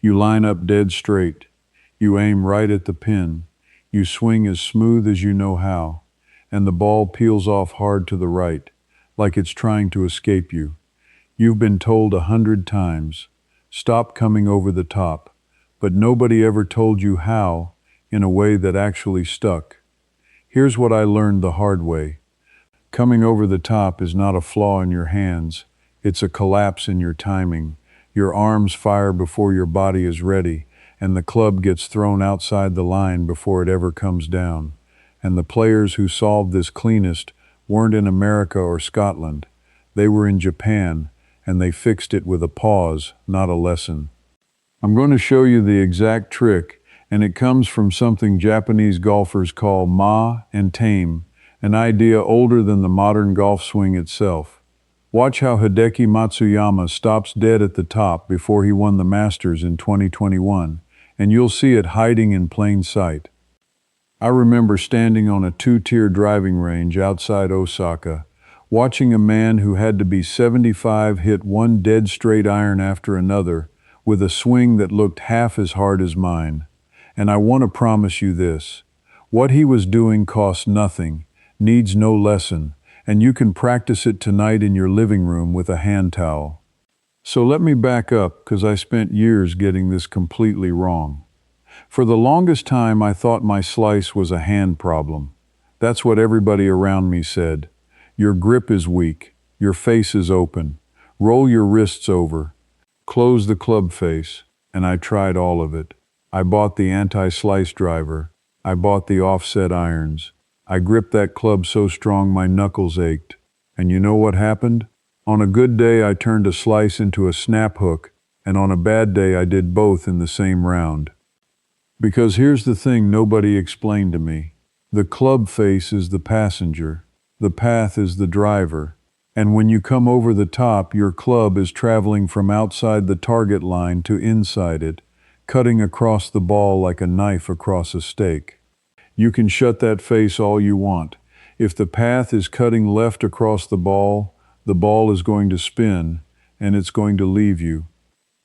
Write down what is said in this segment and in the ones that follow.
You line up dead straight. You aim right at the pin. You swing as smooth as you know how, and the ball peels off hard to the right, like it's trying to escape you. You've been told 100 times, stop coming over the top, but nobody ever told you how, in a way that actually stuck. Here's what I learned the hard way. Coming over the top is not a flaw in your hands, it's a collapse in your timing. Your arms fire before your body is ready, and the club gets thrown outside the line before it ever comes down. And the players who solved this cleanest weren't in America or Scotland. They were in Japan, and they fixed it with a pause, not a lesson. I'm going to show you the exact trick, and it comes from something Japanese golfers call ma and tame, an idea older than the modern golf swing itself. Watch how Hideki Matsuyama stops dead at the top before he won the Masters in 2021, and you'll see it hiding in plain sight. I remember standing on a two-tier driving range outside Osaka, watching a man who had to be 75 hit one dead straight iron after another, with a swing that looked half as hard as mine. And I want to promise you this, what he was doing costs nothing, needs no lesson, and you can practice it tonight in your living room with a hand towel. So let me back up, because I spent years getting this completely wrong. For the longest time I thought my slice was a hand problem. That's what everybody around me said. Your grip is weak, your face is open, roll your wrists over, close the club face, and I tried all of it. I bought the anti-slice driver, I bought the offset irons, I gripped that club so strong my knuckles ached. And you know what happened? On a good day I turned a slice into a snap hook, and on a bad day I did both in the same round. Because here's the thing nobody explained to me. The club face is the passenger, the path is the driver, and when you come over the top, your club is traveling from outside the target line to inside it, cutting across the ball like a knife across a steak. You can shut that face all you want. If the path is cutting left across the ball is going to spin, and it's going to leave you.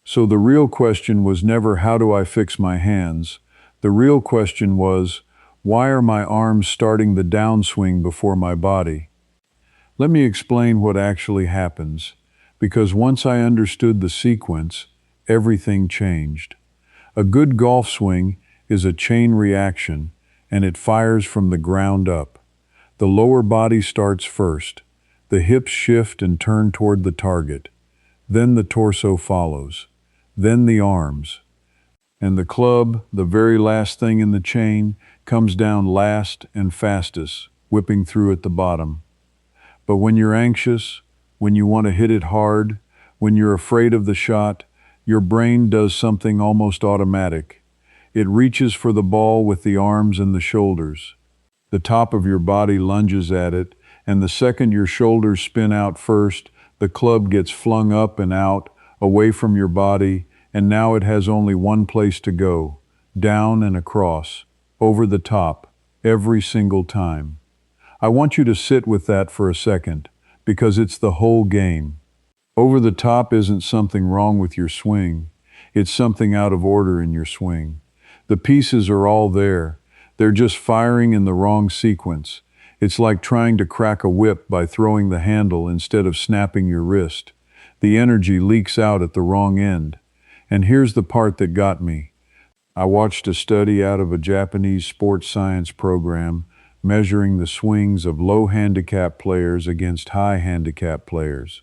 So the real question was never how do I fix my hands? The real question was, why are my arms starting the downswing before my body? Let me explain what actually happens, because once I understood the sequence, everything changed. A good golf swing is a chain reaction, and it fires from the ground up. The lower body starts first. The hips shift and turn toward the target. Then the torso follows. Then the arms. And the club, the very last thing in the chain, comes down last and fastest, whipping through at the bottom. But when you're anxious, when you want to hit it hard, when you're afraid of the shot, your brain does something almost automatic. It reaches for the ball with the arms and the shoulders. The top of your body lunges at it, and the second your shoulders spin out first, the club gets flung up and out, away from your body, and now it has only one place to go, down and across, over the top, every single time. I want you to sit with that for a second, because it's the whole game. Over the top isn't something wrong with your swing, it's something out of order in your swing. The pieces are all there, they're just firing in the wrong sequence. It's like trying to crack a whip by throwing the handle instead of snapping your wrist. The energy leaks out at the wrong end. And here's the part that got me. I watched a study out of a Japanese sports science program measuring the swings of low handicap players against high handicap players.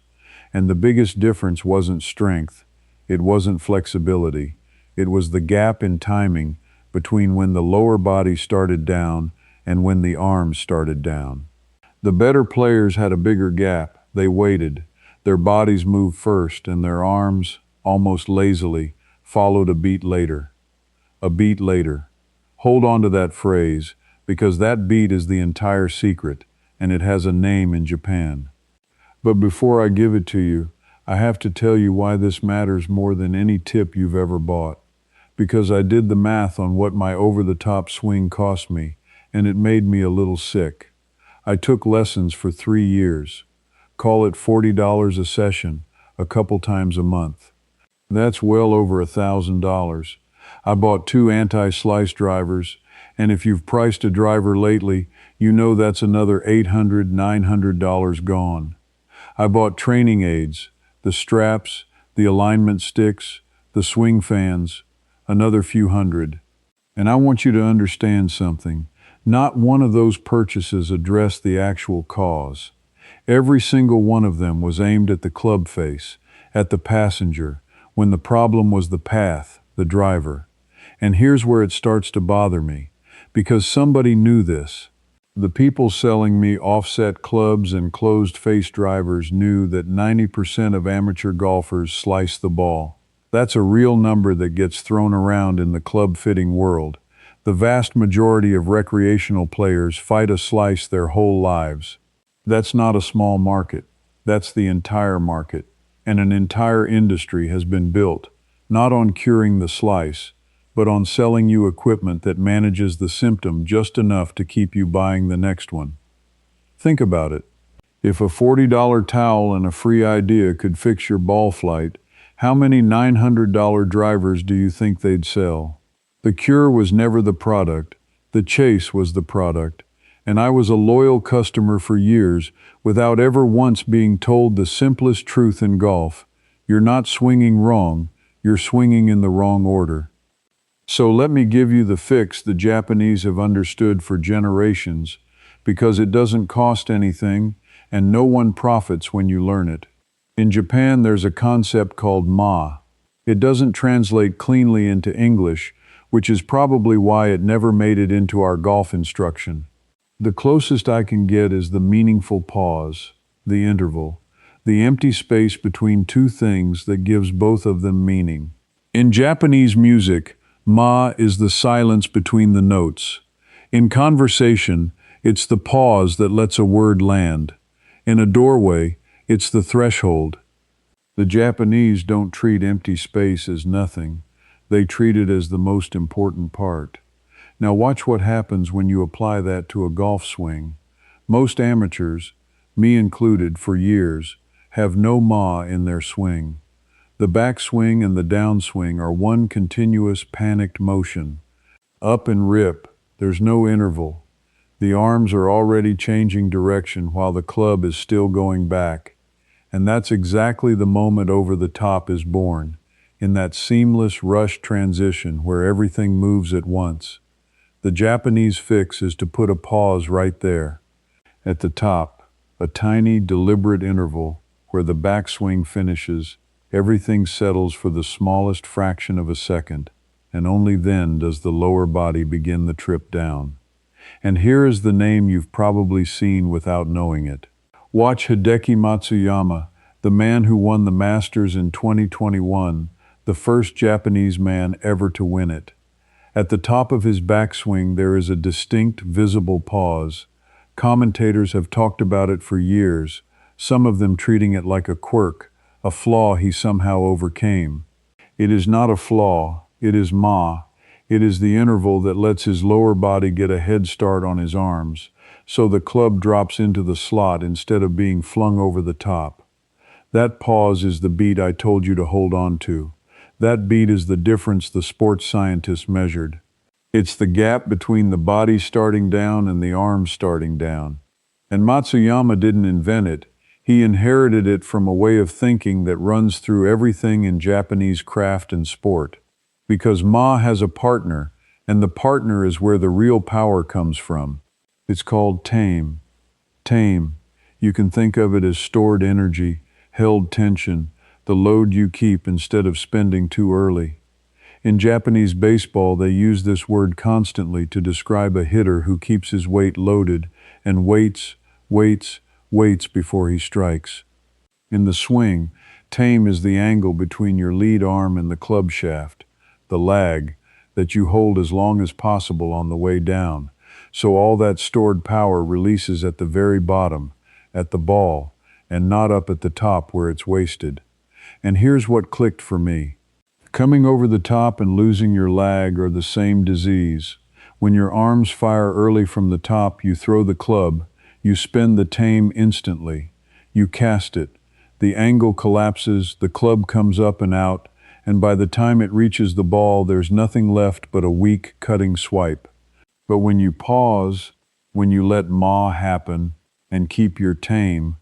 And the biggest difference wasn't strength, it wasn't flexibility, it was the gap in timing between when the lower body started down and when the arms started down. The better players had a bigger gap, they waited, their bodies moved first and their arms, almost lazily, followed a beat later. A beat later. Hold on to that phrase, because that beat is the entire secret, and it has a name in Japan. But before I give it to you, I have to tell you why this matters more than any tip you've ever bought. Because I did the math on what my over-the-top swing cost me, and it made me a little sick. I took lessons for 3 years. Call it $40 a session, a couple times a month. That's well over $1,000. I bought two anti-slice drivers, and if you've priced a driver lately, you know that's another $800, $900 gone. I bought training aids, the straps, the alignment sticks, the swing fans, another few hundred. And I want you to understand something. Not one of those purchases addressed the actual cause. Every single one of them was aimed at the club face, at the passenger, when the problem was the path, the driver. And here's where it starts to bother me, because somebody knew this. The people selling me offset clubs and closed-face drivers knew that 90% of amateur golfers slice the ball. That's a real number that gets thrown around in the club-fitting world. The vast majority of recreational players fight a slice their whole lives. That's not a small market. That's the entire market. And an entire industry has been built, not on curing the slice, but on selling you equipment that manages the symptom just enough to keep you buying the next one. Think about it. If a $40 towel and a free idea could fix your ball flight, how many $900 drivers do you think they'd sell? The cure was never the product, the chase was the product, and I was a loyal customer for years without ever once being told the simplest truth in golf. You're not swinging wrong, you're swinging in the wrong order. So let me give you the fix the Japanese have understood for generations, because it doesn't cost anything and no one profits when you learn it. In Japan, there's a concept called ma. It doesn't translate cleanly into English, which is probably why it never made it into our golf instruction. The closest I can get is the meaningful pause, the interval, the empty space between two things that gives both of them meaning. In Japanese music, ma is the silence between the notes. In conversation, it's the pause that lets a word land. In a doorway, it's the threshold. The Japanese don't treat empty space as nothing. They treat it as the most important part. Now watch what happens when you apply that to a golf swing. Most amateurs, me included for years, have no ma in their swing. The backswing and the downswing are one continuous panicked motion. Up and rip, there's no interval. The arms are already changing direction while the club is still going back. And that's exactly the moment over the top is born, in that seamless rush transition where everything moves at once. The Japanese fix is to put a pause right there. At the top, a tiny, deliberate interval where the backswing finishes, everything settles for the smallest fraction of a second, and only then does the lower body begin the trip down. And here is the name you've probably seen without knowing it. Watch Hideki Matsuyama, the man who won the Masters in 2021, the first Japanese man ever to win it. At the top of his backswing, there is a distinct, visible pause. Commentators have talked about it for years, some of them treating it like a quirk, a flaw he somehow overcame. It is not a flaw, it is ma. It is the interval that lets his lower body get a head start on his arms, so the club drops into the slot instead of being flung over the top. That pause is the beat I told you to hold on to. That beat is the difference the sports scientists measured. It's the gap between the body starting down and the arms starting down. And Matsuyama didn't invent it. He inherited it from a way of thinking that runs through everything in Japanese craft and sport. Because ma has a partner, and the partner is where the real power comes from. It's called tame. Tame. You can think of it as stored energy, held tension, the load you keep instead of spending too early. In Japanese baseball, they use this word constantly to describe a hitter who keeps his weight loaded and waits before he strikes. In the swing, tame is the angle between your lead arm and the club shaft, the lag that you hold as long as possible on the way down, so all that stored power releases at the very bottom, at the ball, and not up at the top where it's wasted. And here's what clicked for me. Coming over the top and losing your lag are the same disease. When your arms fire early from the top, you throw the club, you spin the tame instantly. You cast it. The angle collapses, the club comes up and out, and by the time it reaches the ball, there's nothing left but a weak, cutting swipe. But when you pause, when you let ma happen, and keep your tame,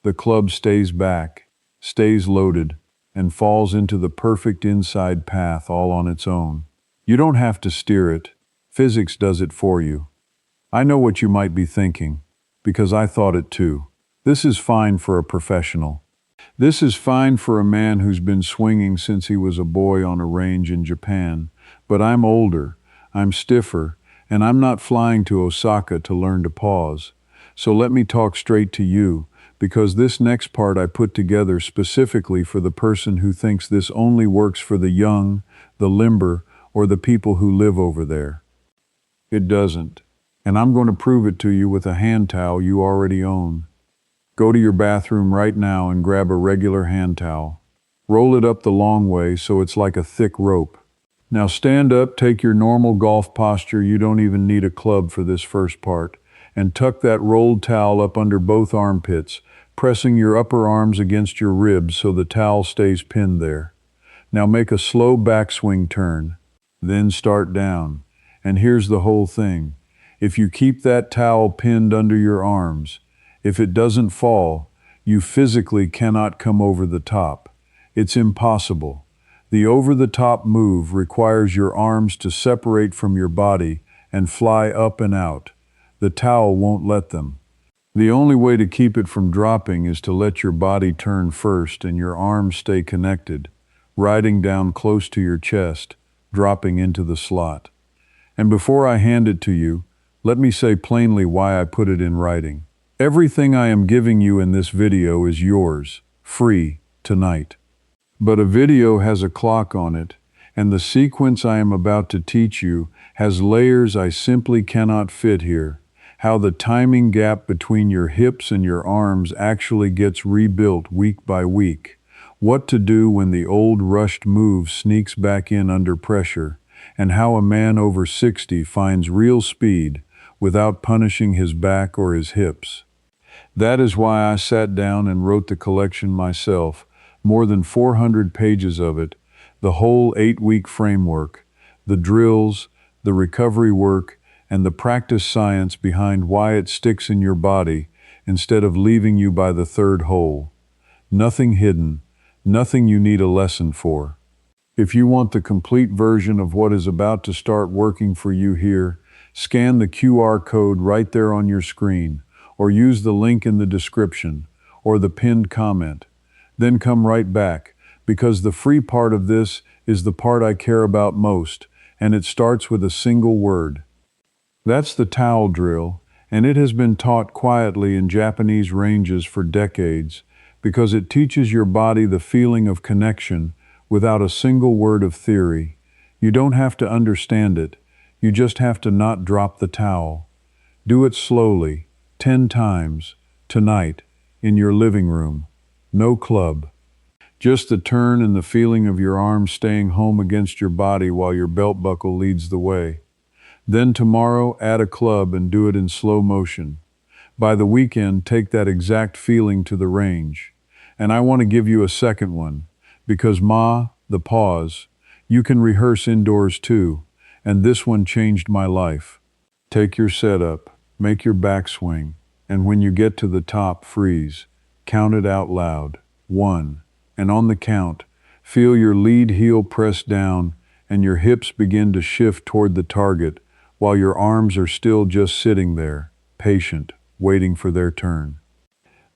the club stays back, stays loaded, and falls into the perfect inside path all on its own. You don't have to steer it. Physics does it for you. I know what you might be thinking, because I thought it too. This is fine for a professional. This is fine for a man who's been swinging since he was a boy on a range in Japan. But I'm older, I'm stiffer, and I'm not flying to Osaka to learn to pause. So let me talk straight to you, because this next part I put together specifically for the person who thinks this only works for the young, the limber, or the people who live over there. It doesn't. And I'm going to prove it to you with a hand towel you already own. Go to your bathroom right now and grab a regular hand towel. Roll it up the long way so it's like a thick rope. Now stand up, take your normal golf posture, you don't even need a club for this first part, and tuck that rolled towel up under both armpits, pressing your upper arms against your ribs so the towel stays pinned there. Now make a slow backswing turn, then start down. And here's the whole thing. If you keep that towel pinned under your arms, if it doesn't fall, you physically cannot come over the top. It's impossible. The over-the-top move requires your arms to separate from your body and fly up and out. The towel won't let them. The only way to keep it from dropping is to let your body turn first and your arms stay connected, riding down close to your chest, dropping into the slot. And before I hand it to you, let me say plainly why I put it in writing. Everything I am giving you in this video is yours, free, tonight. But a video has a clock on it, and the sequence I am about to teach you has layers I simply cannot fit here. How the timing gap between your hips and your arms actually gets rebuilt week by week. What to do when the old rushed move sneaks back in under pressure, and how a man over 60 finds real speed without punishing his back or his hips. That is why I sat down and wrote the collection myself, more than 400 pages of it, the whole 8-week framework, the drills, the recovery work, and the practice science behind why it sticks in your body instead of leaving you by the third hole. Nothing hidden, nothing you need a lesson for. If you want the complete version of what is about to start working for you here, scan the QR code right there on your screen, or use the link in the description, or the pinned comment. Then come right back, because the free part of this is the part I care about most, and it starts with a single word. That's the towel drill, and it has been taught quietly in Japanese ranges for decades, because it teaches your body the feeling of connection without a single word of theory. You don't have to understand it, you just have to not drop the towel. Do it slowly, 10 times, tonight, in your living room. No club. Just the turn and the feeling of your arms staying home against your body while your belt buckle leads the way. Then tomorrow, add a club and do it in slow motion. By the weekend, take that exact feeling to the range. And I want to give you a second one, because the pause, you can rehearse indoors too, and this one changed my life. Take your setup, make your backswing, and when you get to the top, freeze. Count it out loud. 1. And on the count, feel your lead heel press down and your hips begin to shift toward the target while your arms are still just sitting there, patient, waiting for their turn.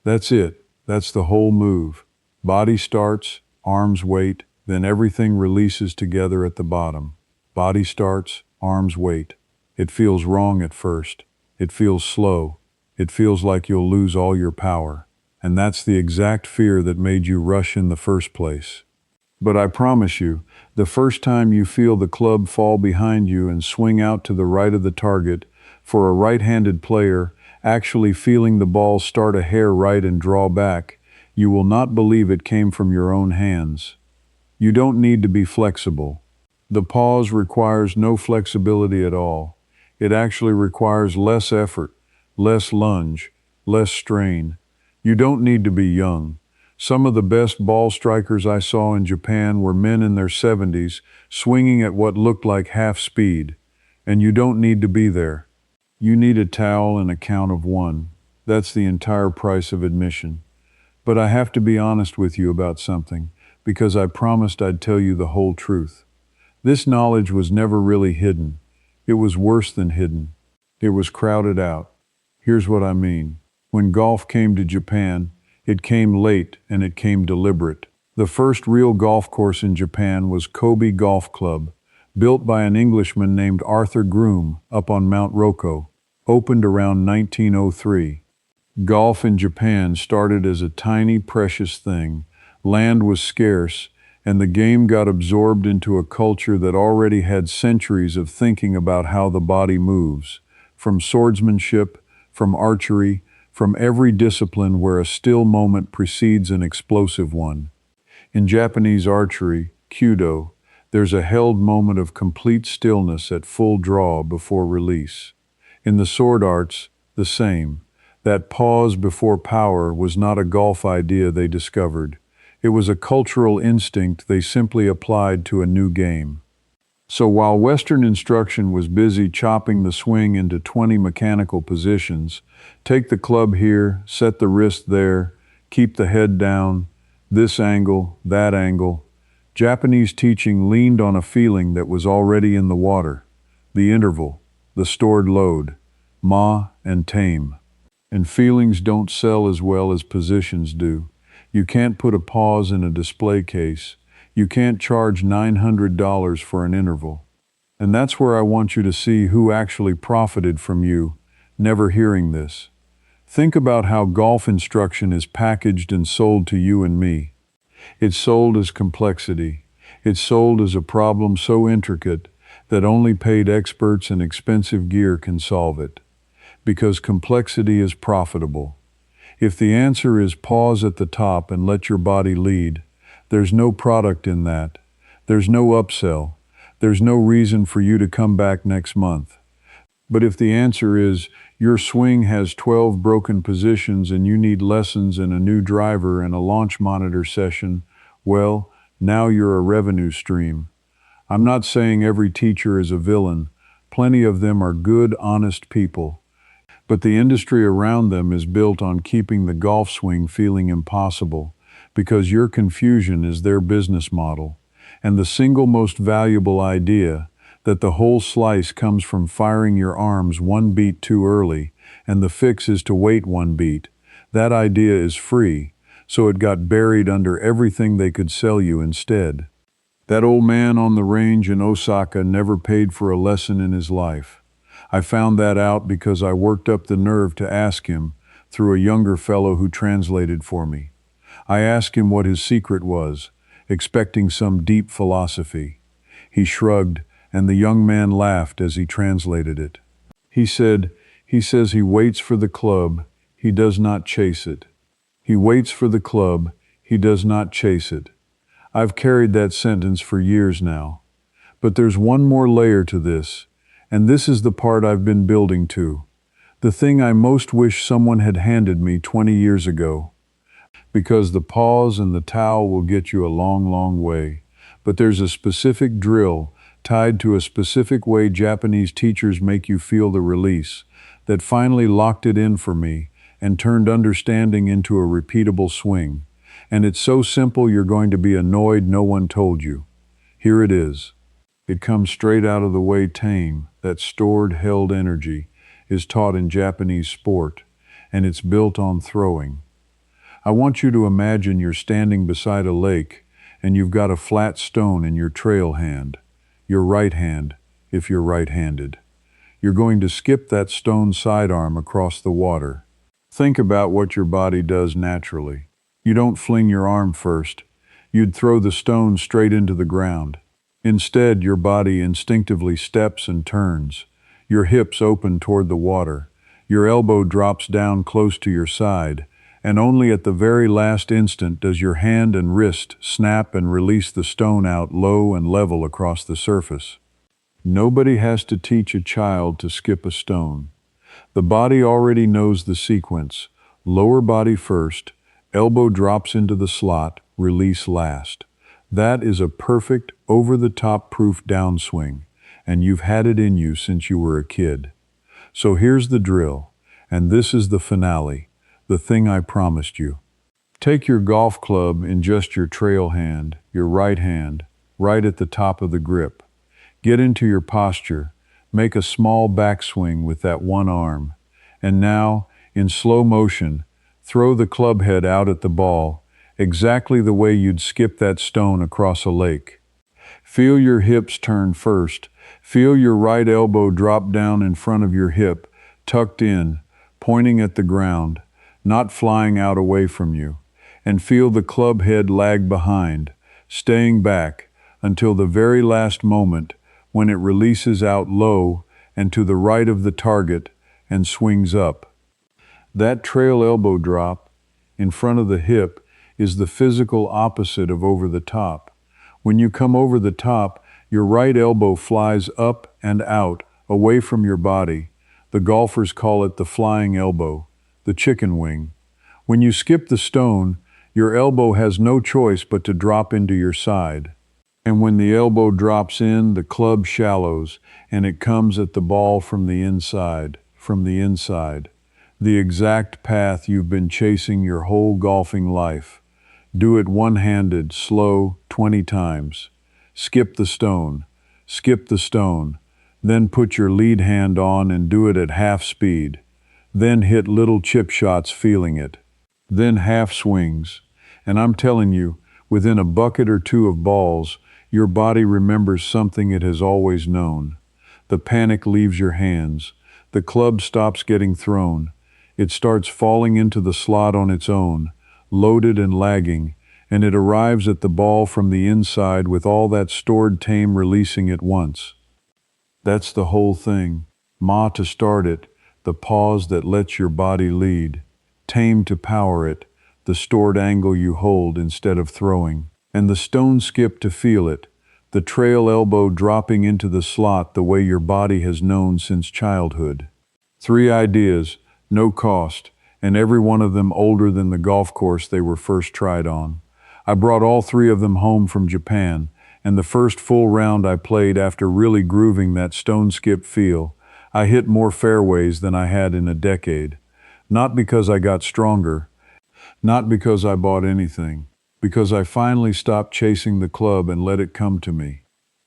That's it. That's the whole move. Body starts, arms wait, then everything releases together at the bottom. Body starts, arms wait. It feels wrong at first. It feels slow. It feels like you'll lose all your power. And that's the exact fear that made you rush in the first place. But I promise you, the first time you feel the club fall behind you and swing out to the right of the target, for a right-handed player, actually feeling the ball start a hair right and draw back, you will not believe it came from your own hands. You don't need to be flexible. The pause requires no flexibility at all. It actually requires less effort, less lunge, less strain. You don't need to be young. Some of the best ball strikers I saw in Japan were men in their 70s, swinging at what looked like half speed. And you don't need to be there. You need a towel and a count of one. That's the entire price of admission. But I have to be honest with you about something, because I promised I'd tell you the whole truth. This knowledge was never really hidden. It was worse than hidden. It was crowded out. Here's what I mean. When golf came to Japan, it came late and it came deliberate. The first real golf course in Japan was Kobe Golf Club, built by an Englishman named Arthur Groom up on Mount Roko, opened around 1903. Golf in Japan started as a tiny, precious thing. Land was scarce, and the game got absorbed into a culture that already had centuries of thinking about how the body moves, from swordsmanship, from archery, from every discipline where a still moment precedes an explosive one. In Japanese archery, Kyudo, there's a held moment of complete stillness at full draw before release. In the sword arts, the same. That pause before power was not a golf idea they discovered. It was a cultural instinct they simply applied to a new game. So while Western instruction was busy chopping the swing into 20 mechanical positions, take the club here, set the wrist there, keep the head down, this angle, that angle, Japanese teaching leaned on a feeling that was already in the water, the interval, the stored load, ma and tame. And feelings don't sell as well as positions do. You can't put a pause in a display case. You can't charge $900 for an interval. And that's where I want you to see who actually profited from you never hearing this. Think about how golf instruction is packaged and sold to you and me. It's sold as complexity. It's sold as a problem so intricate that only paid experts and expensive gear can solve it. Because complexity is profitable. If the answer is pause at the top and let your body lead, there's no product in that. There's no upsell. There's no reason for you to come back next month. But if the answer is your swing has 12 broken positions and you need lessons and a new driver and a launch monitor session, well, now you're a revenue stream. I'm not saying every teacher is a villain. Plenty of them are good, honest people. But the industry around them is built on keeping the golf swing feeling impossible, because your confusion is their business model. And the single most valuable idea, that the whole slice comes from firing your arms one beat too early, and the fix is to wait one beat, that idea is free, so it got buried under everything they could sell you instead. That old man on the range in Osaka never paid for a lesson in his life. I found that out because I worked up the nerve to ask him through a younger fellow who translated for me. I asked him what his secret was, expecting some deep philosophy. He shrugged, and the young man laughed as he translated it. He says he waits for the club, he does not chase it. He waits for the club, he does not chase it. I've carried that sentence for years now. But there's one more layer to this. And this is the part I've been building to. The thing I most wish someone had handed me 20 years ago. Because the pause and the towel will get you a long, long way. But there's a specific drill tied to a specific way Japanese teachers make you feel the release that finally locked it in for me and turned understanding into a repeatable swing. And it's so simple you're going to be annoyed no one told you. Here it is. It comes straight out of the way tame, that stored, held energy, is taught in Japanese sport, and it's built on throwing. I want you to imagine you're standing beside a lake, and you've got a flat stone in your trail hand, your right hand, if you're right-handed. You're going to skip that stone sidearm across the water. Think about what your body does naturally. You don't fling your arm first. You'd throw the stone straight into the ground. Instead, your body instinctively steps and turns. Your hips open toward the water. Your elbow drops down close to your side, and only at the very last instant does your hand and wrist snap and release the stone out low and level across the surface. Nobody has to teach a child to skip a stone. The body already knows the sequence. Lower body first, Elbow drops into the slot, release last. That is a perfect, over-the-top proof downswing, and you've had it in you since you were a kid. So here's the drill, and this is the finale, the thing I promised you. Take your golf club in just your trail hand, your right hand, right at the top of the grip. Get into your posture, make a small backswing with that one arm, and now, in slow motion, throw the club head out at the ball, exactly the way you'd skip that stone across a lake. Feel your hips turn first. Feel your right elbow drop down in front of your hip, tucked in, pointing at the ground, not flying out away from you. And feel the club head lag behind, staying back until the very last moment when it releases out low and to the right of the target and swings up. That trail elbow drop in front of the hip is the physical opposite of over the top. When you come over the top, your right elbow flies up and out, away from your body. The golfers call it the flying elbow, the chicken wing. When you skip the stone, your elbow has no choice but to drop into your side. And when the elbow drops in, the club shallows, and it comes at the ball from the inside, the exact path you've been chasing your whole golfing life. Do it one-handed, slow, 20 times. Skip the stone, then put your lead hand on and do it at half speed. Then hit little chip shots feeling it. Then half swings. And I'm telling you, within a bucket or two of balls, your body remembers something it has always known. The panic leaves your hands. The club stops getting thrown. It starts falling into the slot on its own, loaded and lagging, and it arrives at the ball from the inside with all that stored tame releasing at once. That's the whole thing. Ma to start it, the pause that lets your body lead. Tame to power it, the stored angle you hold instead of throwing. And the stone skip to feel it, the trail elbow dropping into the slot the way your body has known since childhood. 3 ideas, no cost, and every one of them older than the golf course they were first tried on. I brought all 3 of them home from Japan, and the first full round I played after really grooving that stone skip feel, I hit more fairways than I had in a decade. Not because I got stronger, not because I bought anything, because I finally stopped chasing the club and let it come to me.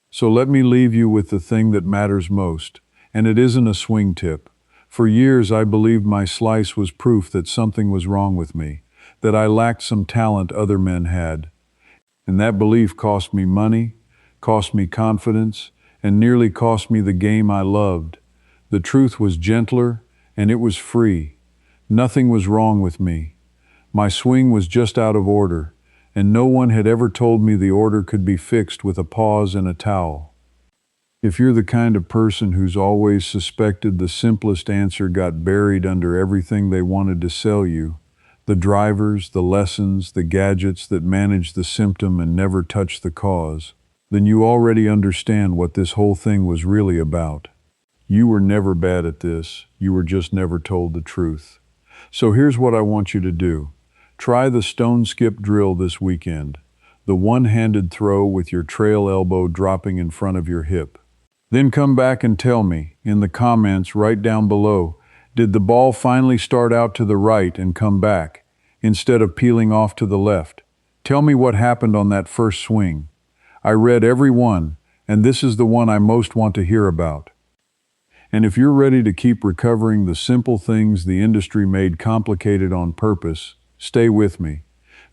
So let me leave you with the thing that matters most, and it isn't a swing tip. For years I believed my slice was proof that something was wrong with me, that I lacked some talent other men had. And that belief cost me money, cost me confidence, and nearly cost me the game I loved. The truth was gentler, and it was free. Nothing was wrong with me. My swing was just out of order, and no one had ever told me the order could be fixed with a pause and a towel. If you're the kind of person who's always suspected the simplest answer got buried under everything they wanted to sell you, the drivers, the lessons, the gadgets that manage the symptom and never touch the cause, then you already understand what this whole thing was really about. You were never bad at this, you were just never told the truth. So here's what I want you to do. Try the stone skip drill this weekend, the one-handed throw with your trail elbow dropping in front of your hip. Then come back and tell me, in the comments right down below, did the ball finally start out to the right and come back, instead of peeling off to the left? Tell me what happened on that first swing. I read every one, and this is the one I most want to hear about. And if you're ready to keep recovering the simple things the industry made complicated on purpose, stay with me,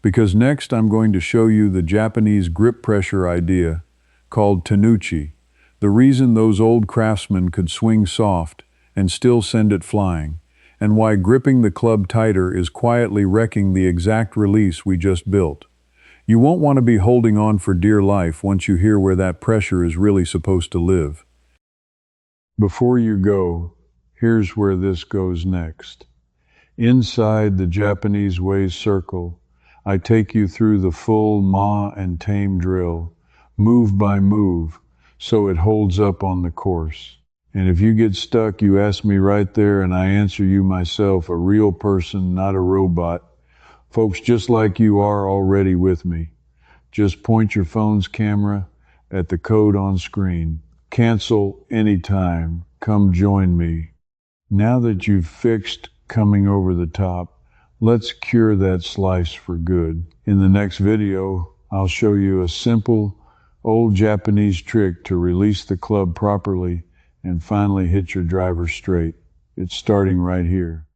because next I'm going to show you the Japanese grip pressure idea called tenuchi, the reason those old craftsmen could swing soft and still send it flying, and why gripping the club tighter is quietly wrecking the exact release we just built. You won't want to be holding on for dear life once you hear where that pressure is really supposed to live. Before you go, here's where this goes next. Inside the Japanese way's circle, I take you through the full ma and tame drill, move by move, so it holds up on the course. And if you get stuck, you ask me right there and I answer you myself, a real person, not a robot, Folks, just like you are already with me, just point your phone's camera at the code on screen. Cancel anytime. Come join me. Now that you've fixed coming over the top, let's cure that slice for good. In the next video, I'll show you a simple, old Japanese trick to release the club properly and finally hit your driver straight. It's starting right here.